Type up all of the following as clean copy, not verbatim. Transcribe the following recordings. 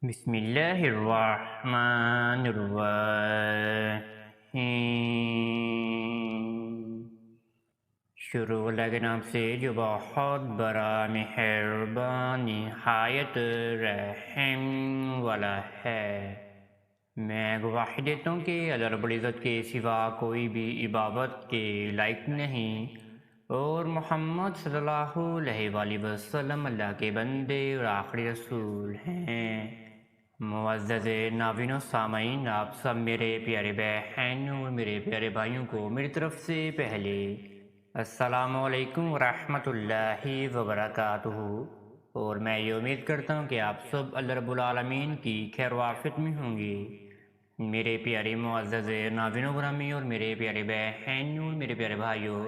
بسم اللہ الرحمن الرحیم۔ شروع اللہ کے نام سے جو بہت بڑا مہربان نہایت رحم والا ہے۔ میں گواہی دیتا ہوں کہ اللہ رب العزت کے سوا کوئی بھی عبادت کے لائق نہیں، اور محمد صلی اللہ علیہ وآلہ وسلم اللہ کے بندے اور آخری رسول ہیں۔ معزز ناظرین و سامعین، آپ سب میرے پیارے بہنوں اور میرے پیارے بھائیوں کو میری طرف سے پہلے السلام علیکم ورحمۃ اللہ وبرکاتہ، اور میں یہ امید کرتا ہوں کہ آپ سب اللہ رب العالمین کی خیر و عافیت میں ہوں گے۔ میرے پیارے معزز ناظرین و گرامی اور میرے پیارے بہنوں اور میرے پیارے بھائیوں،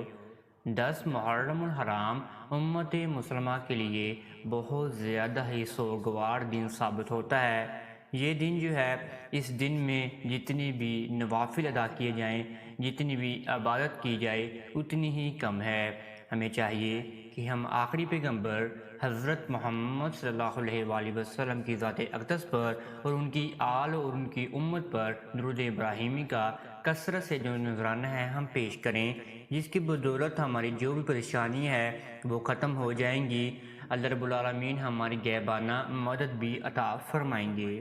10 محرم الحرام امت مسلمہ کے لیے بہت زیادہ ہی سوگوار دن ثابت ہوتا ہے۔ یہ دن جو ہے، اس دن میں جتنی بھی نوافل ادا کیے جائیں، جتنی بھی عبادت کی جائے اتنی ہی کم ہے۔ ہمیں چاہیے کہ ہم آخری پیغمبر حضرت محمد صلی اللہ علیہ وآلہ وسلم کی ذات اقدس پر اور ان کی آل اور ان کی امت پر درود ابراہیمی کا کثرت سے جو نذرانہ ہے ہم پیش کریں، جس کی بدولت ہماری جو بھی پریشانی ہے وہ ختم ہو جائیں گی۔ اللہ رب العالمین ہماری غیبانہ مدد بھی عطا فرمائیں گے۔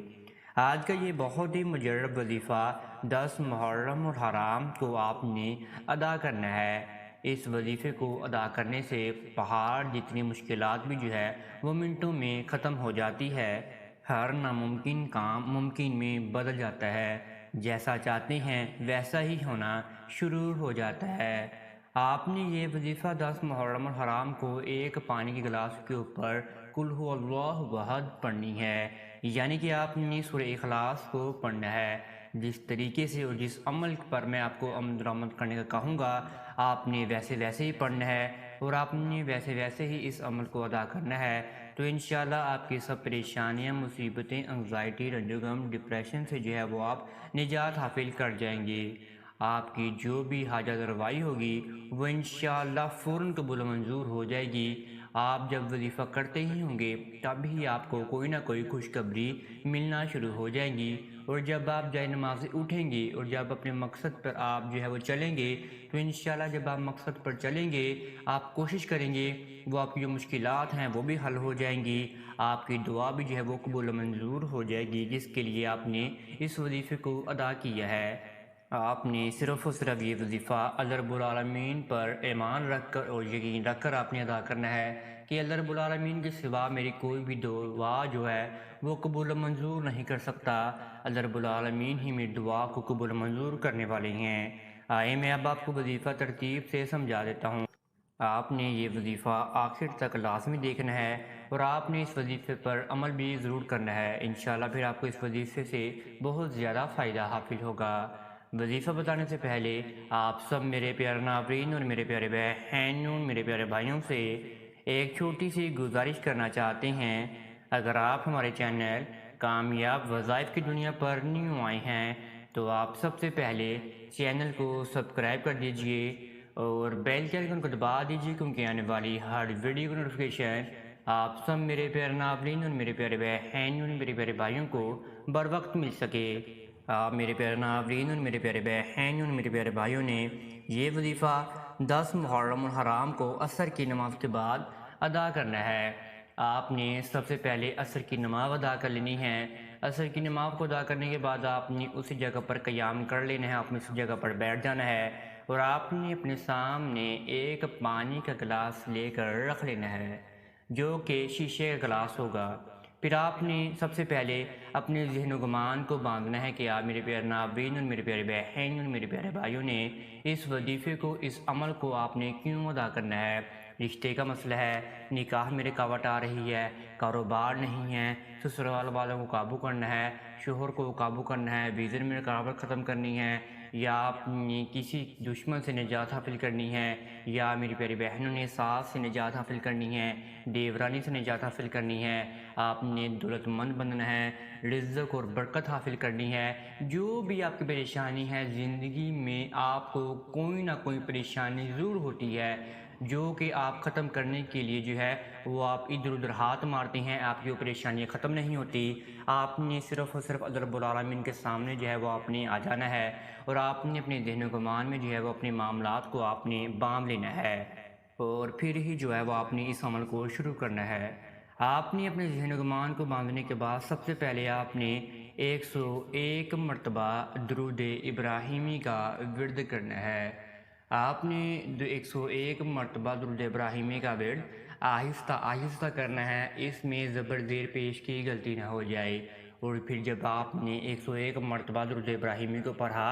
آج کا یہ بہت ہی مجرب وظیفہ 10 محرم الحرام کو آپ نے ادا کرنا ہے۔ اس وظیفے کو ادا کرنے سے پہاڑ جتنی مشکلات بھی جو ہے وہ منٹوں میں ختم ہو جاتی ہے۔ ہر ناممکن کام ممکن میں بدل جاتا ہے۔ جیسا چاہتے ہیں ویسا ہی ہونا شروع ہو جاتا ہے۔ آپ نے یہ وظیفہ 10 محرم الحرام کو ایک پانی کے گلاس کے اوپر قل هو اللہ احد پڑھنی ہے، یعنی کہ آپ نے سورہ اخلاص کو پڑھنا ہے۔ جس طریقے سے اور جس عمل پر میں آپ کو عمل درآمد کرنے کا کہوں گا، آپ نے ویسے ہی پڑھنا ہے، اور آپ نے ویسے ہی اس عمل کو ادا کرنا ہے، تو انشاءاللہ آپ کی سب پریشانیاں، مصیبتیں، انگزائٹی، رنج و غم، ڈپریشن سے جو ہے وہ آپ نجات حاصل کر جائیں گے۔ آپ کی جو بھی حاجت روائی ہوگی وہ انشاءاللہ فوراً قبول و منظور ہو جائے گی۔ آپ جب وظیفہ کرتے ہی ہوں گے تب ہی آپ کو کوئی نہ کوئی خوشخبری ملنا شروع ہو جائیں گی، اور جب آپ جائے نماز سے اٹھیں گے اور جب اپنے مقصد پر آپ جو ہے وہ چلیں گے، تو انشاءاللہ جب آپ مقصد پر چلیں گے آپ کوشش کریں گے وہ آپ کی جو مشکلات ہیں وہ بھی حل ہو جائیں گی، آپ کی دعا بھی جو ہے وہ قبول و منظور ہو جائے گی، جس کے لیے آپ نے اس وظیفے کو ادا کیا ہے۔ آپ نے صرف و صرف یہ وظیفہ اللہ رب العالمین پر ایمان رکھ کر اور یقین رکھ کر آپ نے ادا کرنا ہے کہ اللہ رب العالمین کے سوا میری کوئی بھی دعا جو ہے وہ قبول و منظور نہیں کر سکتا۔ اللہ رب العالمین ہی میری دعا کو قبول و منظور کرنے والے ہیں۔ آئے میں اب آپ کو وظیفہ ترتیب سے سمجھا دیتا ہوں۔ آپ نے یہ وظیفہ آخر تک لازمی دیکھنا ہے، اور آپ نے اس وظیفے پر عمل بھی ضرور کرنا ہے۔ انشاءاللہ پھر آپ کو اس وظیفے سے بہت زیادہ فائدہ حاصل ہوگا۔ وظیفہ بتانے سے پہلے آپ سب میرے پیارے ناظرین اور میرے پیارے بہنوں، میرے پیارے بھائیوں سے ایک چھوٹی سی گزارش کرنا چاہتے ہیں۔ اگر آپ ہمارے چینل کامیاب وظائف کی دنیا پر نیو آئے ہیں تو آپ سب سے پہلے چینل کو سبسکرائب کر دیجئے اور بیل کے آئیکن کو دبا دیجئے، کیونکہ آنے والی ہر ویڈیو کی نوٹیفیکیشن آپ سب میرے پیارے ناظرین اور میرے پیارے بہنوں اور میرے پیارے بھائیوں کو بر وقت مل سکے۔ آپ میرے پیارے ناظرین اور میرے پیارے بہنوں اور میرے پیارے بھائیوں نے یہ وظیفہ 10 محرم الحرام کو عصر کی نماز کے بعد ادا کرنا ہے۔ آپ نے سب سے پہلے عصر کی نماز ادا کر لینی ہے۔ عصر کی نماز کو ادا کرنے کے بعد آپ نے اسی جگہ پر قیام کر لینا ہے، آپ نے اسی جگہ پر بیٹھ جانا ہے، اور آپ نے اپنے سامنے ایک پانی کا گلاس لے کر رکھ لینا ہے جو کہ شیشے کا گلاس ہوگا۔ پھر آپ نے سب سے پہلے اپنے ذہن و گمان کو باندھنا ہے کہ آپ میرے پیارے ناظرین اور میرے پیارے بہن اور میرے پیارے بھائیوں نے اس وظیفے کو، اس عمل کو آپ نے کیوں ادا کرنا ہے۔ رشتے کا مسئلہ ہے، نکاح میں رکاوٹ آ رہی ہے، کاروبار نہیں ہے، سسرال والوں کو قابو کرنا ہے، شوہر کو قابو کرنا ہے، ویزے میں رکاوٹ ختم کرنی ہے، یا آپ نے کسی دشمن سے نجات حاصل کرنی ہے، یا میری پیاری بہنوں نے ساس سے نجات حاصل کرنی ہے، دیورانی سے نجات حاصل کرنی ہے، آپ نے دولت مند بننا ہے، رزق اور برکت حاصل کرنی ہے۔ جو بھی آپ کی پریشانی ہے، زندگی میں آپ کو کوئی نہ کوئی پریشانی ضرور ہوتی ہے، جو کہ آپ ختم کرنے کے لیے جو ہے وہ آپ ادھر ادھر ہاتھ مارتے ہیں، آپ کی وہ پریشانیاں ختم نہیں ہوتی۔ آپ نے صرف اور صرف اللہ رب العالمین کے سامنے جو ہے وہ آپ نے آ جانا ہے، اور آپ نے اپنے ذہن و گمان میں جو ہے وہ اپنے معاملات کو آپ نے بام لینا ہے، اور پھر ہی جو ہے وہ آپ نے اس عمل کو شروع کرنا ہے۔ آپ نے اپنے ذہن و گمان کو باندھنے کے بعد سب سے پہلے آپ نے 101 مرتبہ درود ابراہیمی کا ورد کرنا ہے۔ آپ نے 101 مرتبہ درود ابراہیمی کا ورد آہستہ آہستہ کرنا ہے، اس میں زبر زیر پیش کی غلطی نہ ہو جائے۔ اور پھر جب آپ نے 101 مرتبہ درود ابراہیمی کو پڑھا،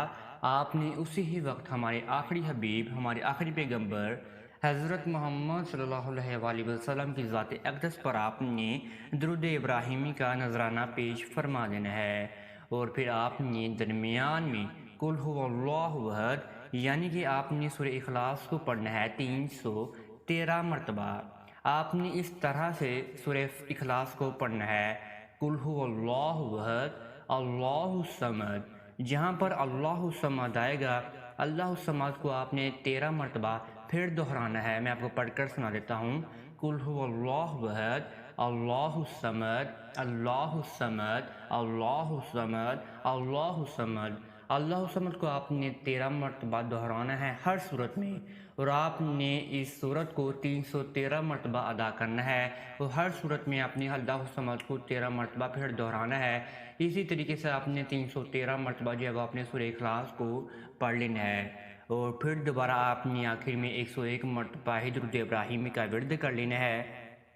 آپ نے اسی ہی وقت ہمارے آخری حبیب، ہمارے آخری پیغمبر حضرت محمد صلی اللہ علیہ وآلہ وسلم کی ذات اقدس پر آپ نے درود ابراہیمی کا نذرانہ پیش فرما دینا ہے، اور پھر آپ نے درمیان میں قل هو اللہ احد یعنی کہ آپ نے سورہ اخلاص کو پڑھنا ہے 313 مرتبہ۔ آپ نے اس طرح سے سورہ اخلاص کو پڑھنا ہے، قل هو اللہ احد اللہ الصمد۔ جہاں پر اللہ الصمد آئے گا، اللہ الصمد کو آپ نے 13 مرتبہ پھر دہرانا ہے۔ میں آپ کو پڑھ کر سنا دیتا ہوں، قل هو اللہ احد اللہ الصمد اللہ الصمد اللہ الصمد اللہ الصمد۔ اللہ الصمد کو آپ نے 13 مرتبہ دہرانا ہے ہر صورت میں، اور آپ نے اس صورت کو 313 مرتبہ ادا کرنا ہے، اور ہر صورت میں آپ نے اللہ الصمد کو 13 مرتبہ پھر دہرانا ہے۔ اسی طریقے سے آپ نے 313 مرتبہ جو ہے وہ اپنے سورہ اخلاص کو پڑھ لینا ہے، اور پھر دوبارہ آپ نے آخر میں 101 مرتبہ ہی درود ابراہیمی کا ورد کر لینا ہے۔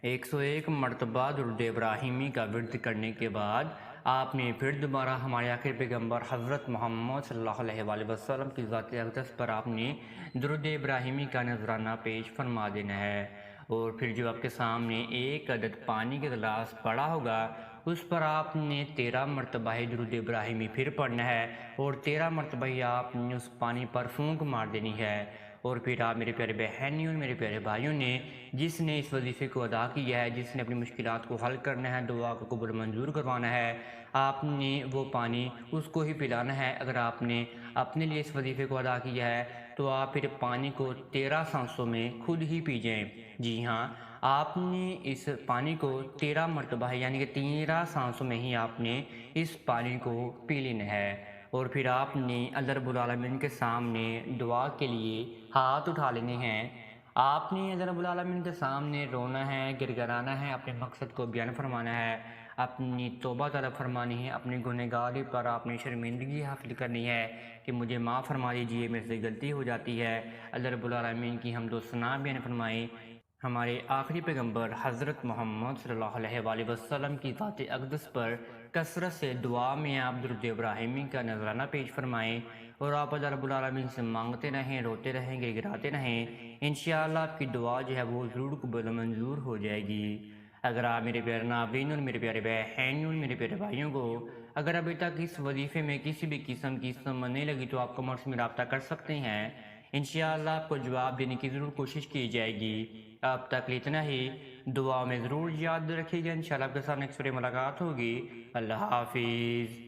101 مرتبہ درود ابراہیمی کا ورد کرنے کے بعد آپ نے پھر دوبارہ ہمارے آخر پیغمبر حضرت محمد صلی اللہ علیہ وآلہ وسلم کی ذات اقدس پر آپ نے درود ابراہیمی کا نذرانہ پیش فرما دینا ہے، اور پھر جو آپ کے سامنے ایک عدد پانی کے گلاس پڑا ہوگا، اس پر آپ نے 13 مرتبہ ہی درود ابراہیمی پھر پڑھنا ہے، اور 13 مرتبہ ہی آپ نے اس پانی پر پھونک مار دینی ہے۔ اور پھر آپ میرے پیارے بہنیوں اور میرے پیارے بھائیوں نے جس نے اس وظیفے کو ادا کیا ہے، جس نے اپنی مشکلات کو حل کرنا ہے، دعا کو قبول منظور کروانا ہے، آپ نے وہ پانی اس کو ہی پلانا ہے۔ اگر آپ نے اپنے لیے اس وظیفے کو ادا کیا ہے تو آپ پھر پانی کو 13 سانسوں میں خود ہی پی جائیں۔ جی ہاں، آپ نے اس پانی کو 13 مرتبہ یعنی کہ 13 سانسوں میں ہی آپ نے اس پانی کو پی لینا ہے، اور پھر آپ نے اللہ رب العالمین کے سامنے دعا کے لیے ہاتھ اٹھا لینے ہیں۔ آپ نے اللہ رب العالمین کے سامنے رونا ہے، گڑگڑانا ہے، اپنے مقصد کو بیان فرمانا ہے، اپنی توبہ طلب فرمانی ہے، اپنی گنہگاری پر آپ نے شرمندگی حاصل کرنی ہے کہ مجھے معاف فرما دیجیے، میرے سے غلطی ہو جاتی ہے۔ اللہ رب العالمین کی حمد و ثنا بیان فرمائیں۔ ہمارے آخری پیغمبر حضرت محمد صلی اللہ علیہ وآلہ وسلم کی ذات اقدس پر کثرت سے دعا میں آپ درود ابراہیمی کا نذرانہ پیش فرمائیں، اور آپ اللہ رب العالمین سے مانگتے رہیں، روتے رہیں، گڑگڑاتے رہیں۔ انشاءاللہ آپ کی دعا جو ہے وہ ضرور قبول منظور ہو جائے گی۔ اگر آپ میرے پیارے ناظرین اور میرے پیارے بہنوں اور میرے پیارے بھائیوں کو اگر ابھی تک اس وظیفے میں کسی بھی قسم کی سمجھ نہیں لگی تو آپ کمنٹس میں رابطہ کر سکتے ہیں، انشاءاللہ آپ کو جواب دینے کی ضرور کوشش کی جائے گی۔ اب تک اتنا ہی، دعا میں ضرور یاد رکھیے گا، انشاءاللہ آپ کے ساتھ نیکسٹ ویڈیو ملاقات ہوگی۔ اللہ حافظ۔